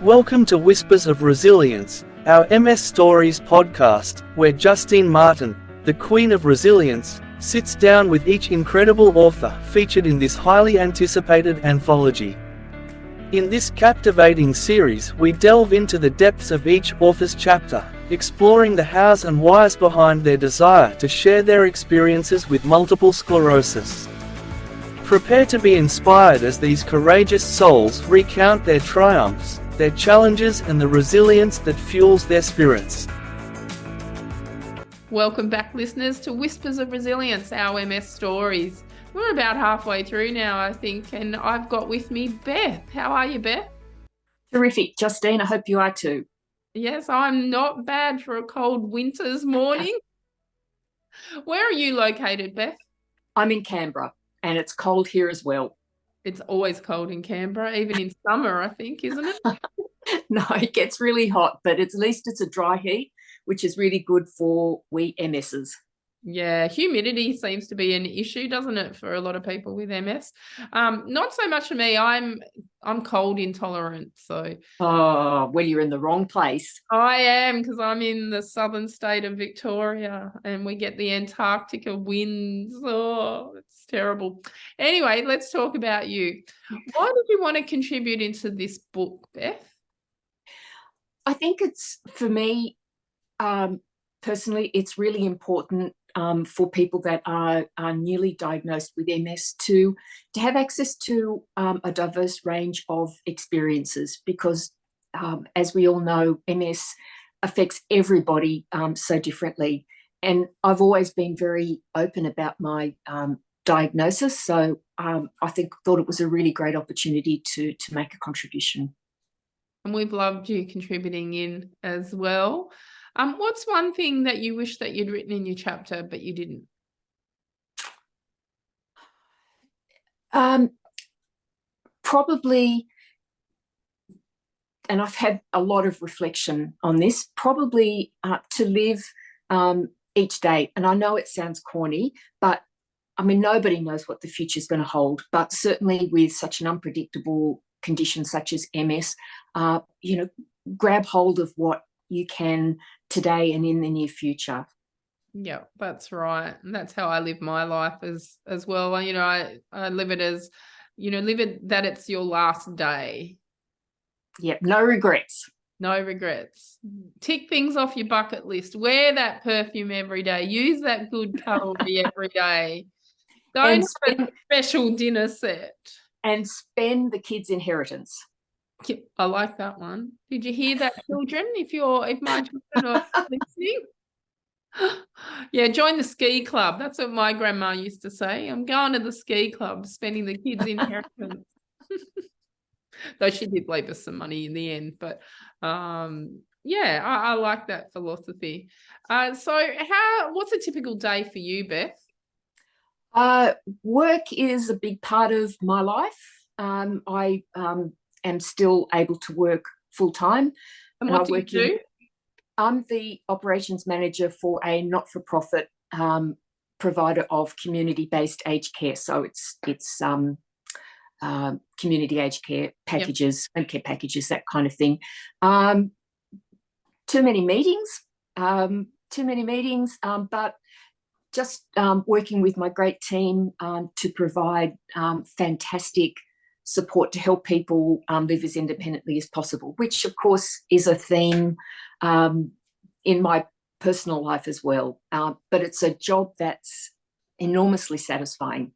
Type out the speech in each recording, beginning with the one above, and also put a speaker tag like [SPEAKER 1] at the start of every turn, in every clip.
[SPEAKER 1] Welcome to Whispers of Resilience, our MS Stories podcast, where Justine Martin, the Queen of Resilience, sits down with each incredible author featured in this highly anticipated anthology. In this captivating series, we delve into the depths of each author's chapter, exploring the hows and whys behind their desire to share their experiences with multiple sclerosis. Prepare to be inspired as these courageous souls recount their triumphs, their challenges, and the resilience that fuels their spirits.
[SPEAKER 2] Welcome back, listeners, to Whispers of Resilience, our MS Stories. We're about halfway through now, I think, and I've got with me Beth. How are you, Beth?
[SPEAKER 3] Terrific, Justine. I hope you are too.
[SPEAKER 2] Yes, I'm not bad for a cold winter's morning. Where are you located, Beth?
[SPEAKER 3] I'm in Canberra, and it's cold here as well.
[SPEAKER 2] It's always cold in Canberra, even in summer, I think, isn't it?
[SPEAKER 3] No, it gets really hot, but at least it's a dry heat, which is really good for we MSs.
[SPEAKER 2] Yeah, humidity seems to be an issue, doesn't it, for a lot of people with MS? Not so much for me. I'm cold intolerant, so.
[SPEAKER 3] Oh, well, you're in the wrong place.
[SPEAKER 2] I am, because I'm in the southern state of Victoria, and we get the Antarctica winds. Oh, it's terrible. Anyway, let's talk about you. Why did you want to contribute into this book, Beth?
[SPEAKER 3] I think it's, for me, personally, it's really important for people that are newly diagnosed with MS to have access to a diverse range of experiences because, as we all know, MS affects everybody so differently. And I've always been very open about my diagnosis, so I thought it was a really great opportunity to make a contribution.
[SPEAKER 2] And we've loved you contributing in as well. What's one thing that you wish that you'd written in your chapter, but you didn't?
[SPEAKER 3] Probably, and I've had a lot of reflection on this, probably to live each day. And I know it sounds corny, but I mean, nobody knows what the future is going to hold, but certainly with such an unpredictable condition such as MS, grab hold of what you can today and in the near future.
[SPEAKER 2] Yeah, that's right. And that's how I live my life as well. I live it as, live it that it's your last day.
[SPEAKER 3] Yep, no regrets.
[SPEAKER 2] No regrets. Tick things off your bucket list. Wear that perfume every day. Use that good cutlery every day. Don't have a special dinner set. And
[SPEAKER 3] spend the kids' inheritance.
[SPEAKER 2] I like that one. Did you hear that, children? If my children are listening, yeah, join the ski club. That's what my grandma used to say. I'm going to the ski club, spending the kids' inheritance. Though she did leave us some money in the end, but yeah, I like that philosophy. So, what's a typical day for you, Beth?
[SPEAKER 3] Work is a big part of my life. I am still able to work full time.
[SPEAKER 2] And what do you do?
[SPEAKER 3] I'm the operations manager for a not-for-profit provider of community-based aged care. So it's community aged care packages, home care packages, that kind of thing. Too many meetings, but just working with my great team to provide fantastic support to help people live as independently as possible, which of course is a theme in my personal life as well. But it's a job that's enormously satisfying.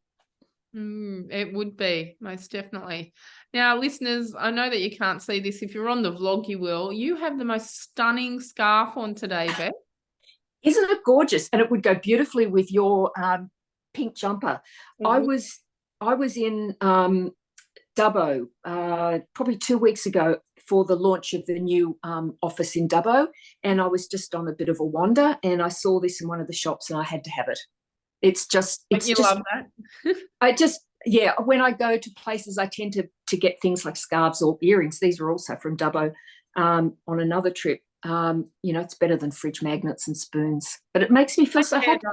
[SPEAKER 2] It would be, most definitely. Now, listeners, I know that you can't see this. If you're on the vlog, you will. You have the most stunning scarf on today, Beth.
[SPEAKER 3] Isn't it gorgeous? And it would go beautifully with your pink jumper. Mm-hmm. I was in Dubbo probably 2 weeks ago for the launch of the new office in Dubbo, and I was just on a bit of a wander and I saw this in one of the shops and I had to have it.
[SPEAKER 2] Love that.
[SPEAKER 3] When I go to places I tend to get things like scarves or earrings. These are also from Dubbo on another trip. It's better than fridge magnets and spoons, but it makes me feel so happy.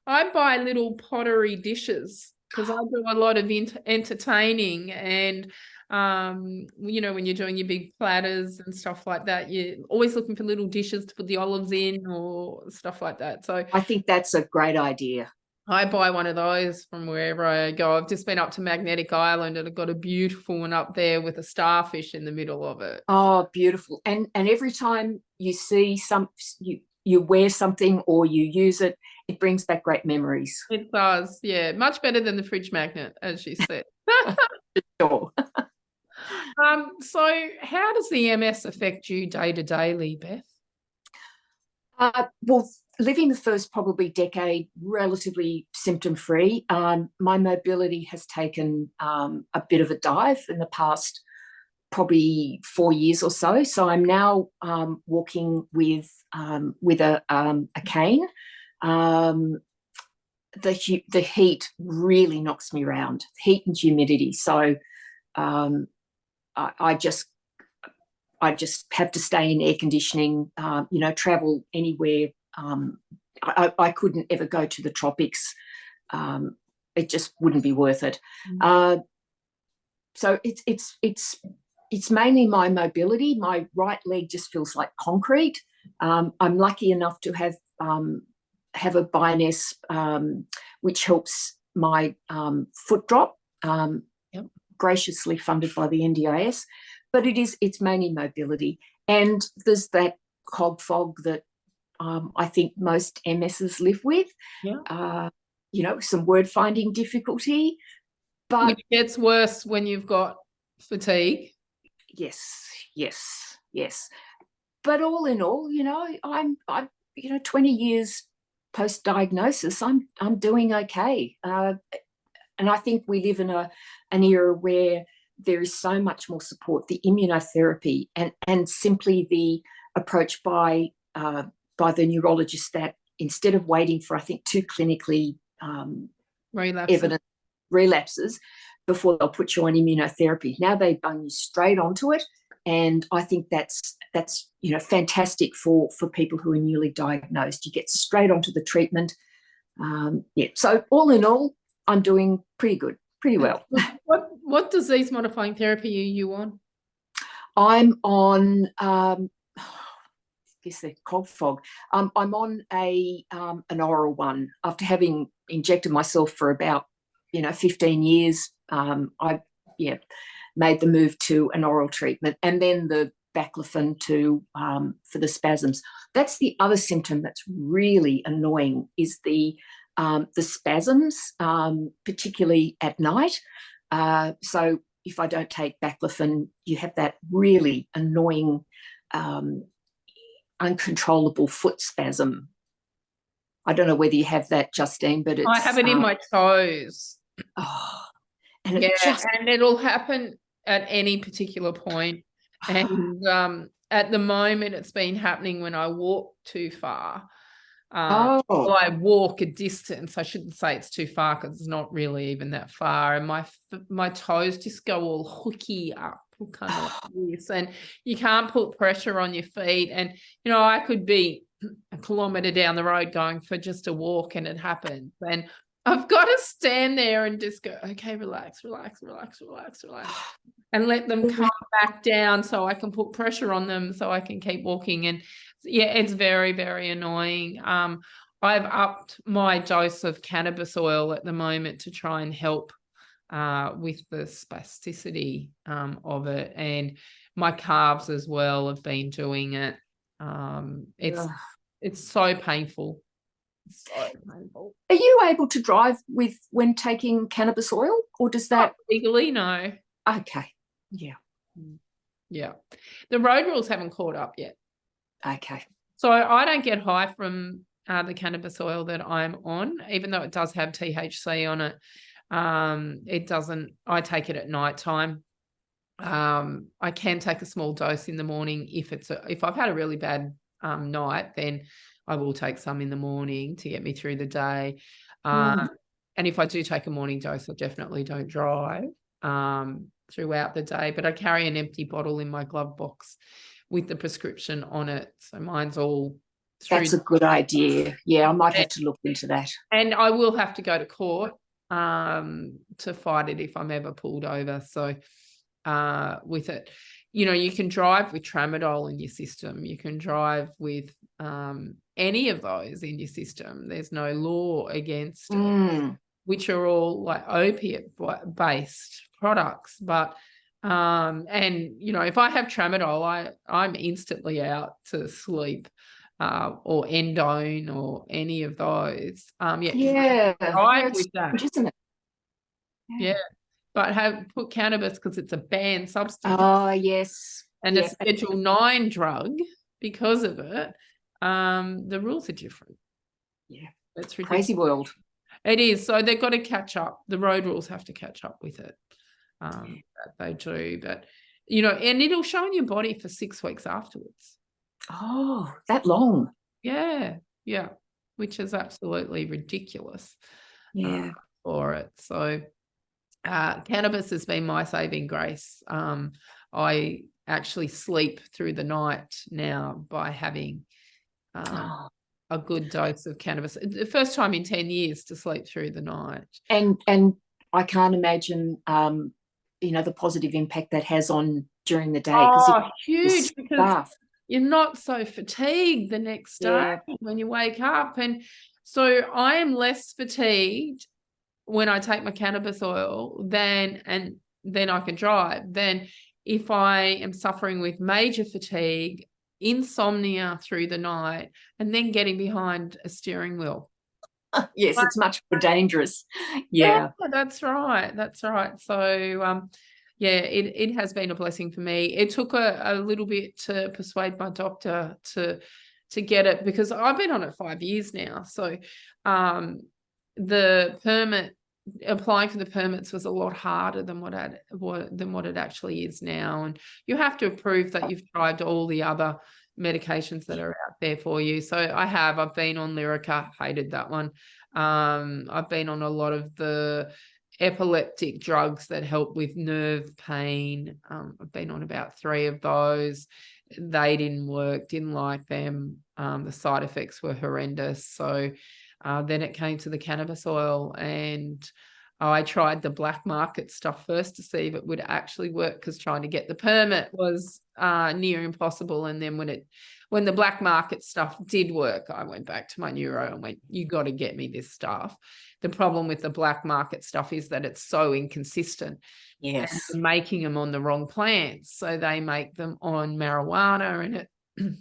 [SPEAKER 2] I buy little pottery dishes because I do a lot of entertaining, and you know, when you're doing your big platters and stuff like that, you're always looking for little dishes to put the olives in or stuff like that. So
[SPEAKER 3] I think that's a great idea.
[SPEAKER 2] I buy one of those from wherever I go. I've just been up to Magnetic Island, and I've got a beautiful one up there with a starfish in the middle of it.
[SPEAKER 3] Oh, beautiful. And every time you see you wear something or you use it, it brings back great memories.
[SPEAKER 2] It does, yeah. Much better than the fridge magnet, as you said.
[SPEAKER 3] Sure.
[SPEAKER 2] So how does the MS affect you day to day, Beth?
[SPEAKER 3] Well, living the first probably decade relatively symptom-free, my mobility has taken a bit of a dive in the past probably 4 years or so. So I'm now walking with a cane. The heat really knocks me around, heat and humidity. So I just have to stay in air conditioning, travel anywhere. I couldn't ever go to the tropics. It just wouldn't be worth it. So it's mainly my mobility. My right leg just feels like concrete. I'm lucky enough to have a Bioness, which helps my foot drop, graciously funded by the NDIS. But it's mainly mobility. And there's that cog fog that I think most MSs live with. Some word finding difficulty. But
[SPEAKER 2] which gets worse when you've got fatigue.
[SPEAKER 3] Yes. But all in all, I'm 20 years post-diagnosis, I'm doing okay. And I think we live in an era where there is so much more support. The immunotherapy and simply the approach by the neurologist that instead of waiting for, I think, 2 clinically evident relapses before they'll put you on immunotherapy, now they bung you straight onto it. And I think that's fantastic for people who are newly diagnosed. You get straight onto the treatment. So all in all, I'm doing pretty good, pretty well.
[SPEAKER 2] What disease modifying therapy are you on?
[SPEAKER 3] I'm on the cog fog. I'm on an oral one. After having injected myself for about 15 years, I made the move to an oral treatment, and then the baclofen for the spasms. That's the other symptom that's really annoying, is the spasms, particularly at night. So if I don't take baclofen, you have that really annoying, uncontrollable foot spasm. I don't know whether you have that, Justine, but
[SPEAKER 2] I have it in my toes.
[SPEAKER 3] And
[SPEAKER 2] and it'll happen at any particular point. And at the moment, it's been happening when I walk too far. Well, I walk a distance. I shouldn't say it's too far because it's not really even that far. And my toes just go all hooky up, kind of like this. And you can't put pressure on your feet. And, I could be a kilometre down the road going for just a walk, and it happens. And I've got to stand there and just go, okay, relax, and let them come back down so I can put pressure on them so I can keep walking. And it's very, very annoying. I've upped my dose of cannabis oil at the moment to try and help with the spasticity of it. And my calves as well have been doing it. It's so painful. So painful.
[SPEAKER 3] Are you able to drive when taking cannabis oil, or does that?
[SPEAKER 2] Not legally, no.
[SPEAKER 3] Okay.
[SPEAKER 2] Yeah. The road rules haven't caught up yet.
[SPEAKER 3] Okay.
[SPEAKER 2] So I don't get high from the cannabis oil that I'm on, even though it does have THC on it. It doesn't. I take it at night time. I can take a small dose in the morning if I've had a really bad night, then I will take some in the morning to get me through the day. And if I do take a morning dose, I definitely don't drive throughout the day. But I carry an empty bottle in my glove box with the prescription on it. So mine's all through.
[SPEAKER 3] That's a good idea. Yeah, I might have to look into that.
[SPEAKER 2] And I will have to go to court to fight it if I'm ever pulled over. So with it, you can drive with tramadol in your system. You can drive with any of those in your system. There's no law against it, which are all like opiate based products. But if I have tramadol, I'm instantly out to sleep, or endone or any of those. Drive with that.
[SPEAKER 3] Good, isn't it?
[SPEAKER 2] Yeah. But put cannabis because it's a banned substance.
[SPEAKER 3] Oh, yes.
[SPEAKER 2] And a Schedule 9 drug because of it. The rules are different.
[SPEAKER 3] Yeah.
[SPEAKER 2] It's ridiculous.
[SPEAKER 3] Crazy world.
[SPEAKER 2] It is. So they've got to catch up. The road rules have to catch up with it. That they do. But, and it'll show in your body for 6 weeks afterwards.
[SPEAKER 3] Oh, that long?
[SPEAKER 2] Yeah. Yeah. Which is absolutely ridiculous.
[SPEAKER 3] Yeah.
[SPEAKER 2] For it. So cannabis has been my saving grace. I actually sleep through the night now by having a good dose of cannabis. The first time in 10 years to sleep through the night.
[SPEAKER 3] And I can't imagine, the positive impact that has on during the day.
[SPEAKER 2] Huge, because you're not so fatigued the next day when you wake up. And so I am less fatigued when I take my cannabis oil then I can drive. Then if I am suffering with major fatigue, insomnia through the night, and then getting behind a steering wheel.
[SPEAKER 3] Yes, it's much more dangerous. Yeah.
[SPEAKER 2] That's right. So it has been a blessing for me. It took a little bit to persuade my doctor to get it, because I've been on it 5 years now. So the permit, applying for the permits was a lot harder than what it actually is now. And you have to prove that you've tried all the other medications that are out there for you. So I've been on Lyrica, hated that one. I've been on a lot of the epileptic drugs that help with nerve pain. I've been on about 3 of those. They didn't work, didn't like them. The side effects were horrendous. So then it came to the cannabis oil, and I tried the black market stuff first to see if it would actually work, because trying to get the permit was near impossible. And then when the black market stuff did work, I went back to my neuro and went, you got to get me this stuff. The problem with the black market stuff is that it's so inconsistent.
[SPEAKER 3] Yes.
[SPEAKER 2] And they're making them on the wrong plants. So they make them on marijuana, and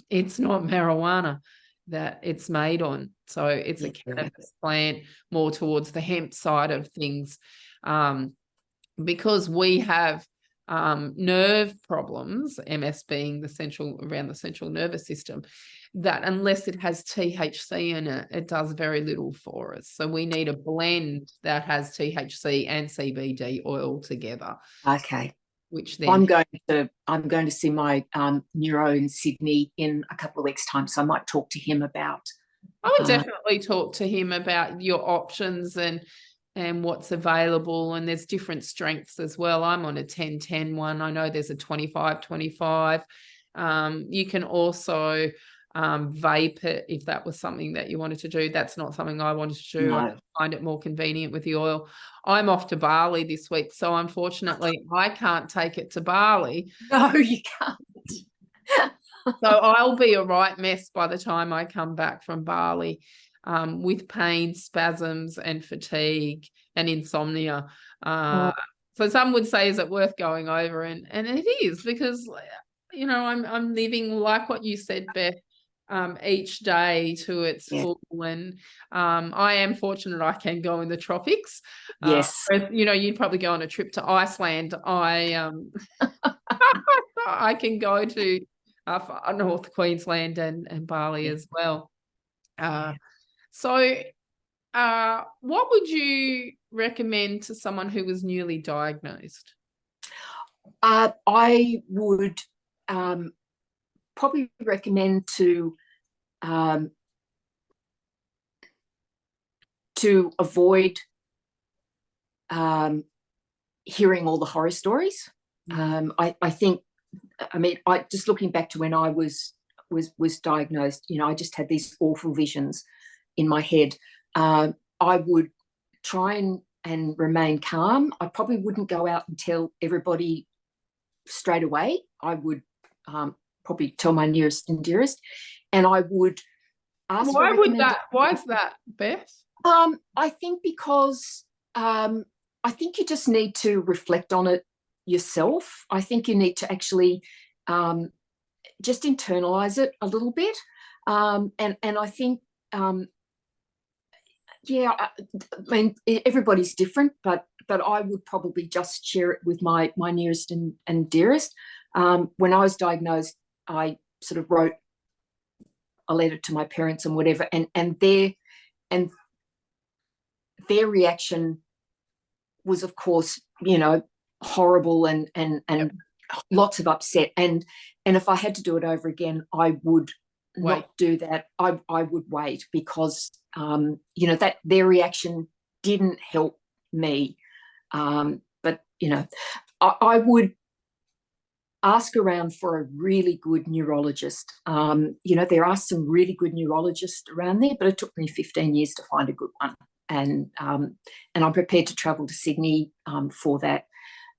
[SPEAKER 2] it's not marijuana that it's made on. So it's a cannabis plant, more towards the hemp side of things. Because we have nerve problems, MS being around the central nervous system, that unless it has THC in it, it does very little for us. So we need a blend that has THC and CBD oil together.
[SPEAKER 3] Okay.
[SPEAKER 2] Which then
[SPEAKER 3] I'm going to see my neuro in Sydney in a couple of weeks' time, so I might talk to him about.
[SPEAKER 2] I would definitely talk to him about your options and what's available, and there's different strengths as well. I'm on a 10-10 one. I know there's a 25-25. You can also vape it if that was something that you wanted to do. That's not something I wanted to do. No. I find it more convenient with the oil. I'm off to Bali this week, so unfortunately I can't take it to Bali.
[SPEAKER 3] No, you can't.
[SPEAKER 2] So I'll be a right mess by the time I come back from Bali, with pain, spasms and fatigue and insomnia. So some would say, is it worth going over? And it is, because, I'm living like what you said, Beth, each day to its full. And I am fortunate I can go in the tropics.
[SPEAKER 3] Yes.
[SPEAKER 2] You'd probably go on a trip to Iceland. I can go to North Queensland and Bali as well. So what would you recommend to someone who was newly diagnosed?
[SPEAKER 3] I would probably recommend to avoid hearing all the horror stories. I think, just looking back to when I was diagnosed, I just had these awful visions in my head. I would try and remain calm. I probably wouldn't go out and tell everybody straight away. I would probably tell my nearest and dearest, and I would ask.
[SPEAKER 2] Why would that? Why is that, Beth?
[SPEAKER 3] I think because I think you just need to reflect on it yourself. I think you need to actually just internalize it a little bit, and I think. Yeah, I mean, everybody's different, but I would probably just share it with my nearest and dearest. When I was diagnosed, I sort of wrote a letter to my parents and whatever, and their reaction was, of course, horrible and lots of upset. And if I had to do it over again, I would not do that. I would wait, because that their reaction didn't help me. But I would ask around for a really good neurologist. There are some really good neurologists around there, but it took me 15 years to find a good one. And I'm prepared to travel to Sydney for that.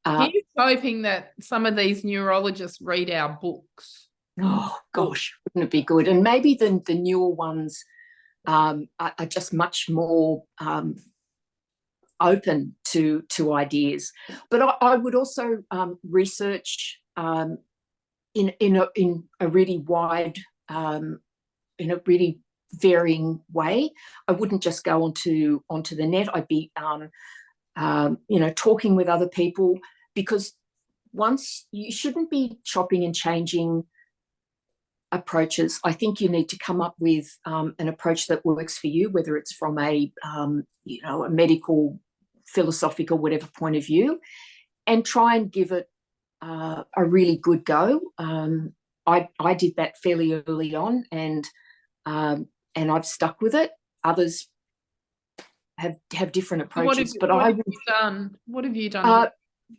[SPEAKER 2] He's hoping that some of these neurologists read our books.
[SPEAKER 3] Oh gosh, wouldn't it be good? And maybe the newer ones are just much more open to ideas. But I would also research in a really wide, in a really varying way. I wouldn't just go onto the net. I'd be talking with other people, because once you shouldn't be chopping and changing approaches. I think you need to come up with an approach that works for you, whether it's from a medical, philosophical, whatever point of view, and try and give it a really good go. I did that fairly early on, and I've stuck with it. Others have different approaches.
[SPEAKER 2] What have you done?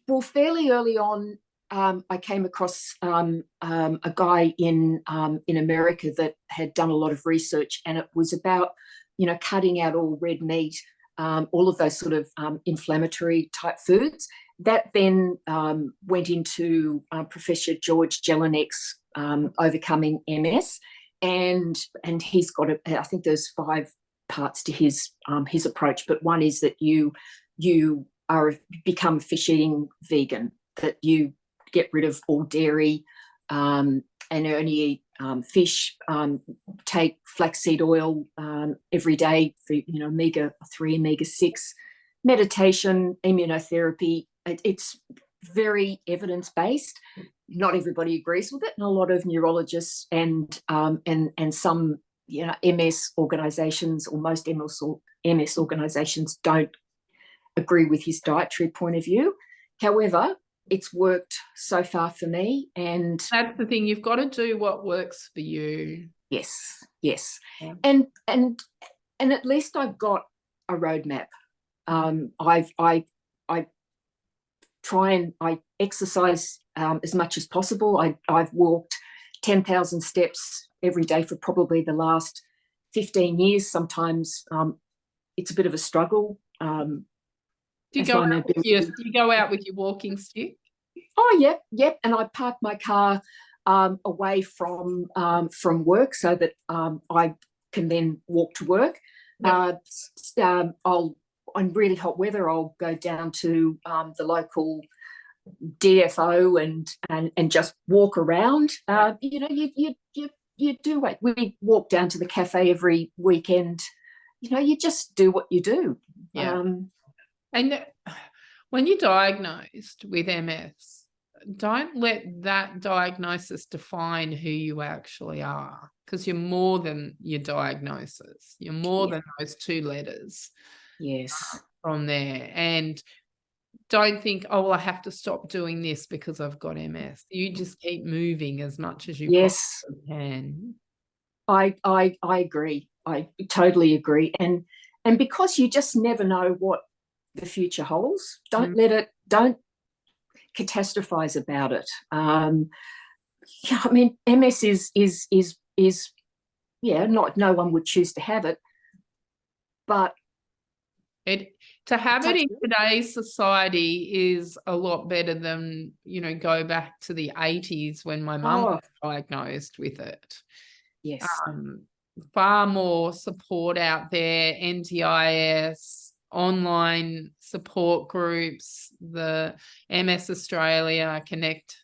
[SPEAKER 3] Well, fairly early on, I came across a guy in America that had done a lot of research, and it was about cutting out all red meat, all of those sort of inflammatory type foods. That then went into Professor George Jelinek's Overcoming MS, and he's got I think there's 5 parts to his approach, but one is that you become a fish-eating vegan, that you get rid of all dairy and only eat fish, take flaxseed oil every day for omega-3, omega-6, meditation, immunotherapy. It's very evidence-based. Not everybody agrees with it, and a lot of neurologists and some MS organisations, or most MS organisations, don't agree with his dietary point of view. However, it's worked so far for me, and
[SPEAKER 2] that's the thing. You've got to do what works for you.
[SPEAKER 3] Yes. Yeah. And at least I've got a roadmap. I try and I exercise as much as possible. I've walked 10,000 steps every day for probably the last 15 years. Sometimes it's a bit of a struggle.
[SPEAKER 2] Do you go out with your walking stick?
[SPEAKER 3] Oh, yeah. And I park my car away from work, so that I can then walk to work. Yep. On really hot weather, I'll go down to the local DFO and just walk around. You do it. We walk down to the cafe every weekend. You just do what you do.
[SPEAKER 2] Yeah. And when you're diagnosed with MS, don't let that diagnosis define who you actually are, because you're more than your diagnosis. You're more than those 2 letters.
[SPEAKER 3] Yes.
[SPEAKER 2] From there. And don't think, oh, well, I have to stop doing this because I've got MS. You just keep moving as much as you possibly can.
[SPEAKER 3] I agree. I totally agree. And because you just never know what the future holds, don't catastrophize about it. MS is not, no one would choose to have it, but
[SPEAKER 2] To have it in
[SPEAKER 3] Touch
[SPEAKER 2] today's society is a lot better than, go back to the 80s when my mum
[SPEAKER 3] Oh,
[SPEAKER 2] was diagnosed with it.
[SPEAKER 3] yes.
[SPEAKER 2] Far more support out there, NDIS, online support groups, the MS Australia, Connect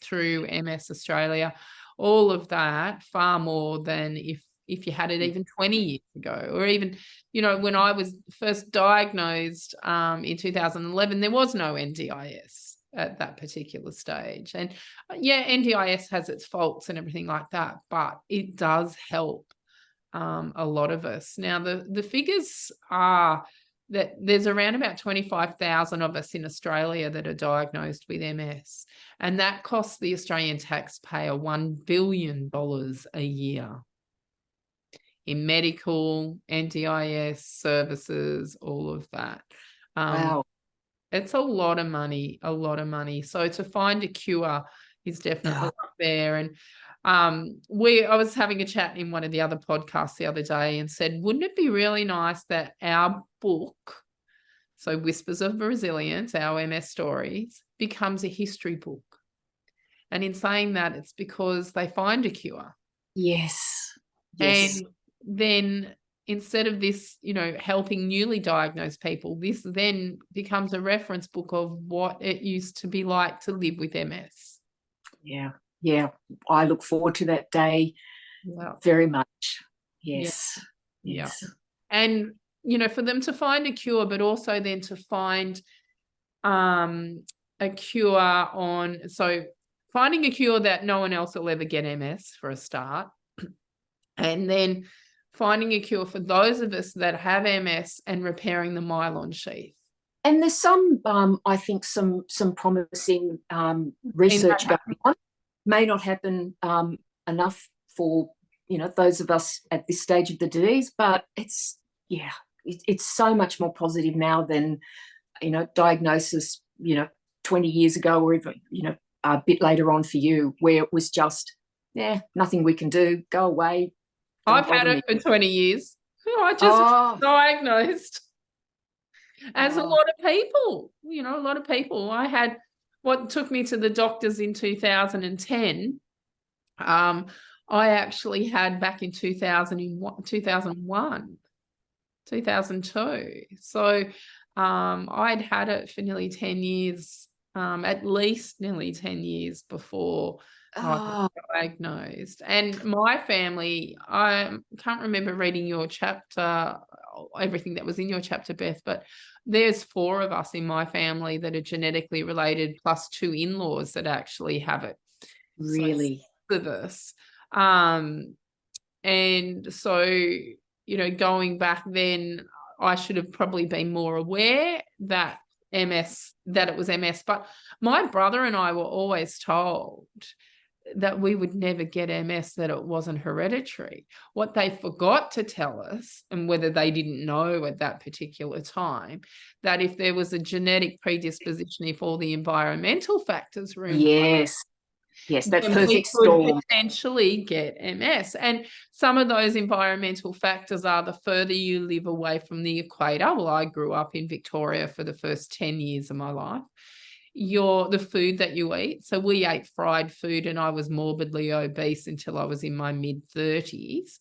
[SPEAKER 2] through MS Australia, all of that, far more than if you had it even 20 years ago, or even, when I was first diagnosed in 2011, there was no NDIS at that particular stage. And NDIS has its faults and everything like that, but it does help a lot of us. Now, the figures are that there's around about 25,000 of us in Australia that are diagnosed with MS, and that costs the Australian taxpayer $1 billion a year in medical, NDIS services, all of that.
[SPEAKER 3] Wow.
[SPEAKER 2] It's a lot of money, So to find a cure is definitely up there. And I was having a chat in one of the other podcasts the other day and said, wouldn't it be really nice that our book, so Whispers of Resilience, our MS stories, becomes a history book? And in saying that, it's because they find a cure.
[SPEAKER 3] Yes. Yes.
[SPEAKER 2] And then instead of this, helping newly diagnosed people, this then becomes a reference book of what it used to be like to live with MS.
[SPEAKER 3] Yeah. Yeah. I look forward to that day very much. Yes.
[SPEAKER 2] Yeah.
[SPEAKER 3] Yes.
[SPEAKER 2] And, for them to find a cure, but also then to find a cure finding a cure that no one else will ever get MS for a start. And then finding a cure for those of us that have MS and repairing the myelin sheath.
[SPEAKER 3] And there's some, I think, some promising research going on. May not happen enough for those of us at this stage of the disease, but it's so much more positive now than diagnosis 20 years ago, or even a bit later on for you, where it was just nothing we can do, go away.
[SPEAKER 2] I've had it for 20 years. I just diagnosed. As a lot of people, a lot of people. I had what took me to the doctors in 2010. I actually had back in 2001, 2002. So I'd had it for nearly 10 years, at least nearly 10 years before I was diagnosed. And my family, I can't remember reading your chapter, everything that was in your chapter, Beth, but there's 4 of us in my family that are genetically related, plus 2 in-laws that actually have it.
[SPEAKER 3] Really?
[SPEAKER 2] So, of us. And so, going back then, I should have probably been more aware that it was MS. But my brother and I were always told that we would never get MS, that it wasn't hereditary. What they forgot to tell us, and whether they didn't know at that particular time, that if there was a genetic predisposition, if all the environmental factors were in place,
[SPEAKER 3] yes, that
[SPEAKER 2] then
[SPEAKER 3] perfect
[SPEAKER 2] we could
[SPEAKER 3] storm.
[SPEAKER 2] potentially get MS. And some of those environmental factors are the further you live away from the equator. Well, I grew up in Victoria for the first 10 years of my life. The food that you eat. So we ate fried food, and I was morbidly obese until I was in my mid-30s.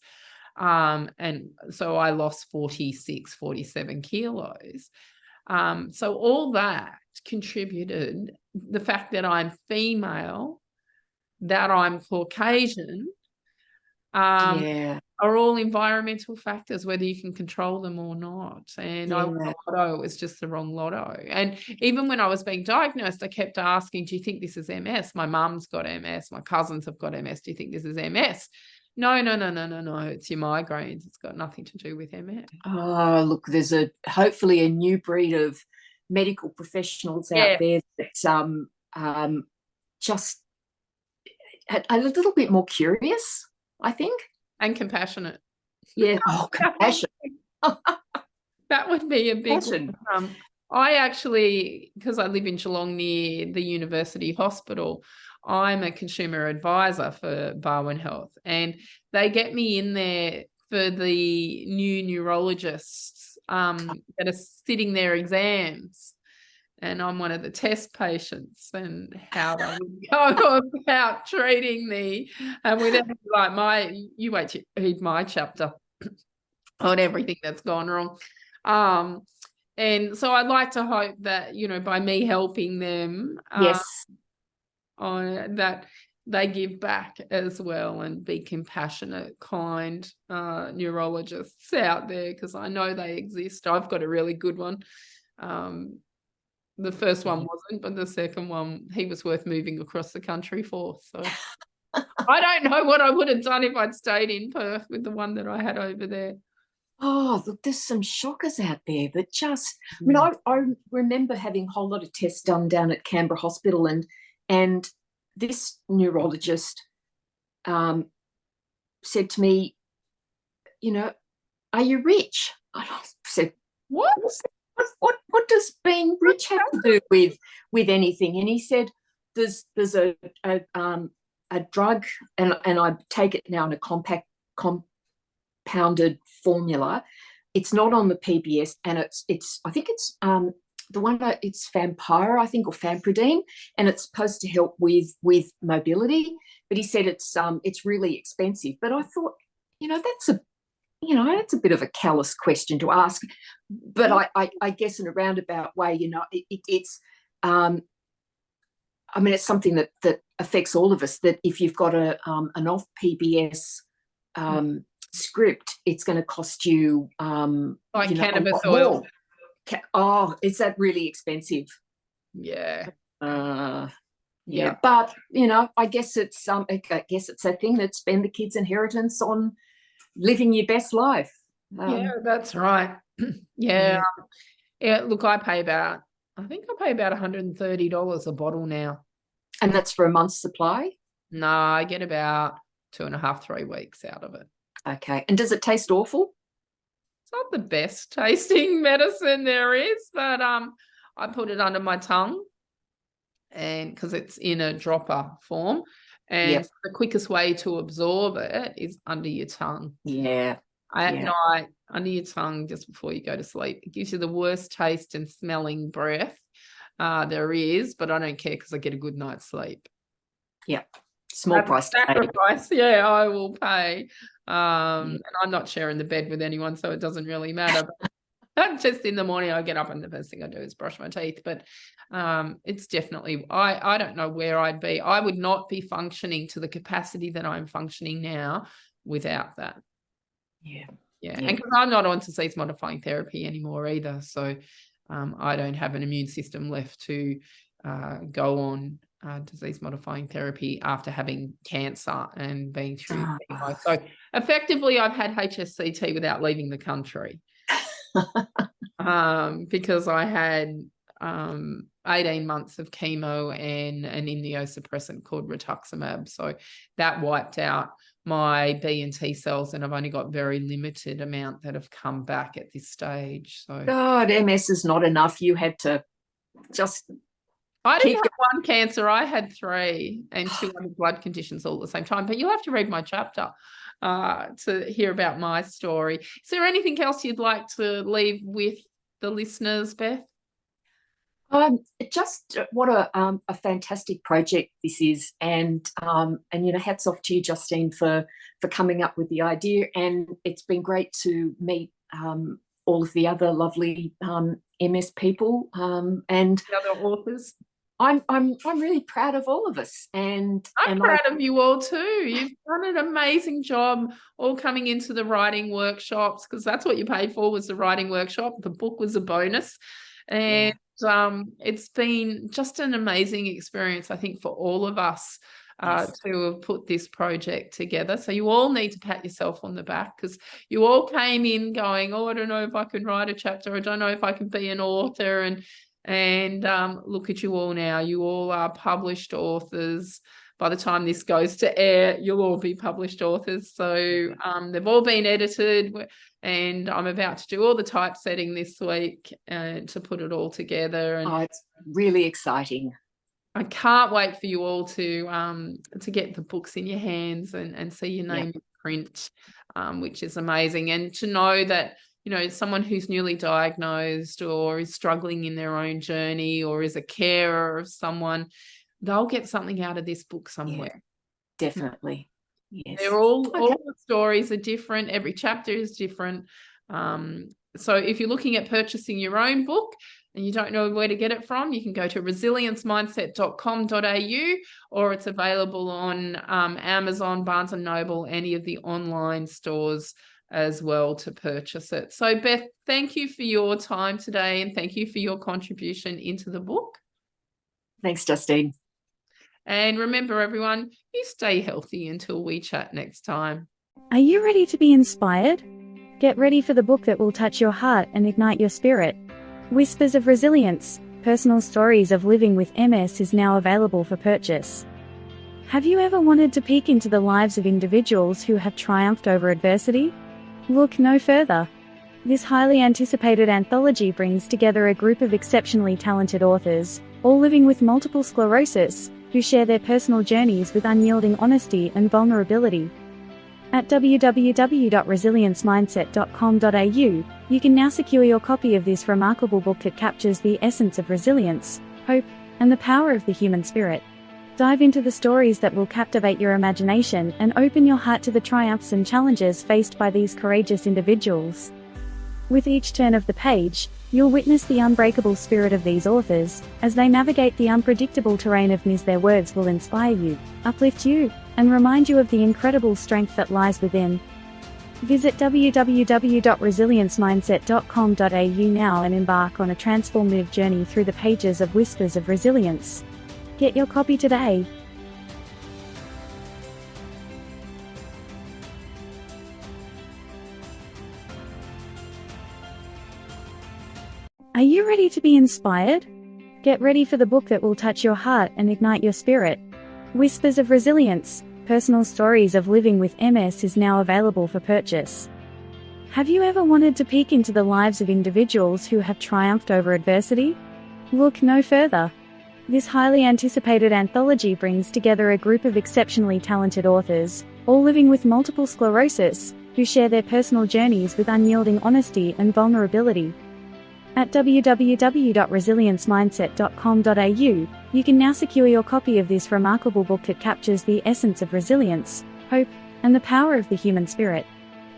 [SPEAKER 2] And so I lost 46, 47 kilos. So all that contributed, the fact that I'm female, that I'm Caucasian, are all environmental factors, whether you can control them or not. And I won a lotto, it was just the wrong lotto. And even when I was being diagnosed, I kept asking, do you think this is MS? My mum's got MS, my cousins have got MS. Do you think this is MS? No, it's your migraines. It's got nothing to do with MS.
[SPEAKER 3] Oh, look, there's hopefully a new breed of medical professionals out there that just a little bit more curious, I think.
[SPEAKER 2] And compassionate.
[SPEAKER 3] Yeah. Oh, compassion.
[SPEAKER 2] That would be a big one. I actually, because I live in Geelong near the University Hospital, I'm a consumer advisor for Barwon Health, and they get me in there for the new neurologists that are sitting their exams, and I'm one of the test patients, and how they would go about treating me, and with everything like you wait to read my chapter on everything that's gone wrong. And so I'd like to hope that, by me helping them,
[SPEAKER 3] Yes.
[SPEAKER 2] on that, they give back as well and be compassionate, kind neurologists out there, because I know they exist. I've got a really good one. The first one wasn't, but the second one, he was worth moving across the country for. So I don't know what I would have done if I'd stayed in Perth with the one that I had over there.
[SPEAKER 3] Oh, look, there's some shockers out there that just, I mean, I remember having a whole lot of tests done down at Canberra Hospital, and this neurologist said to me, are you rich? I said, what? What does being rich have to do with anything? And he said, there's a drug, and I take it now in a compounded formula. It's not on the PBS, and it's I think it's the one that it's Vampire, I think, or Fampridine, and it's supposed to help with mobility. But he said it's really expensive. But I thought, that's a bit of a callous question to ask. But I guess in a roundabout way, it's I mean, it's something that affects all of us. That if you've got an off PBS script, it's going to cost you
[SPEAKER 2] like cannabis oil.
[SPEAKER 3] Oh, is that really expensive?
[SPEAKER 2] Yeah.
[SPEAKER 3] Yeah. But I guess it's that thing that spend the kids' inheritance on living your best life.
[SPEAKER 2] Yeah, that's right. Yeah. Look, I pay about $130 a bottle now.
[SPEAKER 3] And that's for a month's supply?
[SPEAKER 2] No, I get about 2.5, 3 weeks out of it.
[SPEAKER 3] Okay. And does it taste awful?
[SPEAKER 2] It's not the best tasting medicine there is, but I put it under my tongue, and because it's in a dropper form, and the quickest way to absorb it is under your tongue.
[SPEAKER 3] Yeah.
[SPEAKER 2] At night, under your tongue, just before you go to sleep. It gives you the worst taste and smelling breath there is, but I don't care because I get a good night's sleep.
[SPEAKER 3] Yeah. Small price
[SPEAKER 2] sacrifice. Yeah, I will pay. And I'm not sharing the bed with anyone, so it doesn't really matter. But just in the morning, I get up and the first thing I do is brush my teeth. But it's definitely, I don't know where I'd be. I would not be functioning to the capacity that I'm functioning now without that. Yeah. And because I'm not on disease modifying therapy anymore either, so I don't have an immune system left to go on disease modifying therapy after having cancer and being through chemo. So effectively, I've had HSCT without leaving the country because I had 18 months of chemo and an immunosuppressant called rituximab. So that wiped out my B and T cells, and I've only got very limited amount that have come back at this stage. So
[SPEAKER 3] God, MS is not enough. You had to just
[SPEAKER 2] I didn't have one cancer, I had 3 and 2 other blood conditions all at the same time. But you'll have to read my chapter to hear about my story. Is there anything else you'd like to leave with the listeners, Beth?
[SPEAKER 3] Just what a fantastic project this is, and hats off to you, Justine, for coming up with the idea. And it's been great to meet all of the other lovely MS people and
[SPEAKER 2] the other authors.
[SPEAKER 3] I'm really proud of all of us, and
[SPEAKER 2] I'm proud of you all too. You've done an amazing job, all coming into the writing workshops, because that's what you paid for, was the writing workshop. The book was a bonus, and it's been just an amazing experience, I think, for all of us to have put this project together. So you all need to pat yourself on the back, because you all came in going, I don't know if I can write a chapter, I don't know if I can be an author, and look at you all now. You all are published authors. By the time this goes to air, you'll all be published authors. So they've all been edited, and I'm about to do all the typesetting this week to put it all together. And
[SPEAKER 3] it's really exciting.
[SPEAKER 2] I can't wait for you all to get the books in your hands and see your name in print, which is amazing. And to know that someone who's newly diagnosed or is struggling in their own journey or is a carer of someone, they'll get something out of this book somewhere.
[SPEAKER 3] Yeah, definitely. Yes.
[SPEAKER 2] They're all the stories are different. Every chapter is different. So if you're looking at purchasing your own book and you don't know where to get it from, you can go to resiliencemindset.com.au, or it's available on Amazon, Barnes & Noble, any of the online stores as well to purchase it. So Beth, thank you for your time today, and thank you for your contribution into the book.
[SPEAKER 3] Thanks, Justine.
[SPEAKER 2] And remember, everyone, you stay healthy until we chat next time.
[SPEAKER 4] Are you ready to be inspired? Get ready for the book that will touch your heart and ignite your spirit. Whispers of Resilience, Personal Stories of Living with MS is now available for purchase. Have you ever wanted to peek into the lives of individuals who have triumphed over adversity? Look no further. This highly anticipated anthology brings together a group of exceptionally talented authors, all living with multiple sclerosis, who share their personal journeys with unyielding honesty and vulnerability. At www.resiliencemindset.com.au, you can now secure your copy of this remarkable book that captures the essence of resilience, hope, and the power of the human spirit. Dive into the stories that will captivate your imagination and open your heart to the triumphs and challenges faced by these courageous individuals. With each turn of the page, you'll witness the unbreakable spirit of these authors as they navigate the unpredictable terrain of MS. Their words will inspire you, uplift you, and remind you of the incredible strength that lies within. Visit www.resiliencemindset.com.au now and embark on a transformative journey through the pages of Whispers of Resilience. Get your copy today. Are you ready to be inspired? Get ready for the book that will touch your heart and ignite your spirit. Whispers of Resilience, Personal Stories of Living with MS is now available for purchase. Have you ever wanted to peek into the lives of individuals who have triumphed over adversity? Look no further. This highly anticipated anthology brings together a group of exceptionally talented authors, all living with multiple sclerosis, who share their personal journeys with unyielding honesty and vulnerability. At www.resiliencemindset.com.au, you can now secure your copy of this remarkable book that captures the essence of resilience, hope, and the power of the human spirit.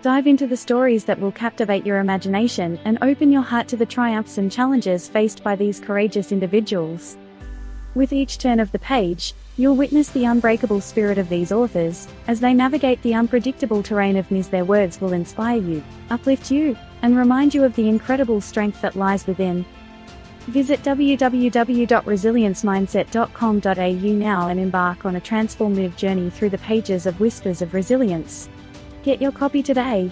[SPEAKER 4] Dive into the stories that will captivate your imagination and open your heart to the triumphs and challenges faced by these courageous individuals. With each turn of the page, you'll witness the unbreakable spirit of these authors as they navigate the unpredictable terrain of MS. Their words will inspire you, uplift you, and remind you of the incredible strength that lies within. Visit www.resiliencemindset.com.au now and embark on a transformative journey through the pages of Whispers of Resilience. Get your copy today.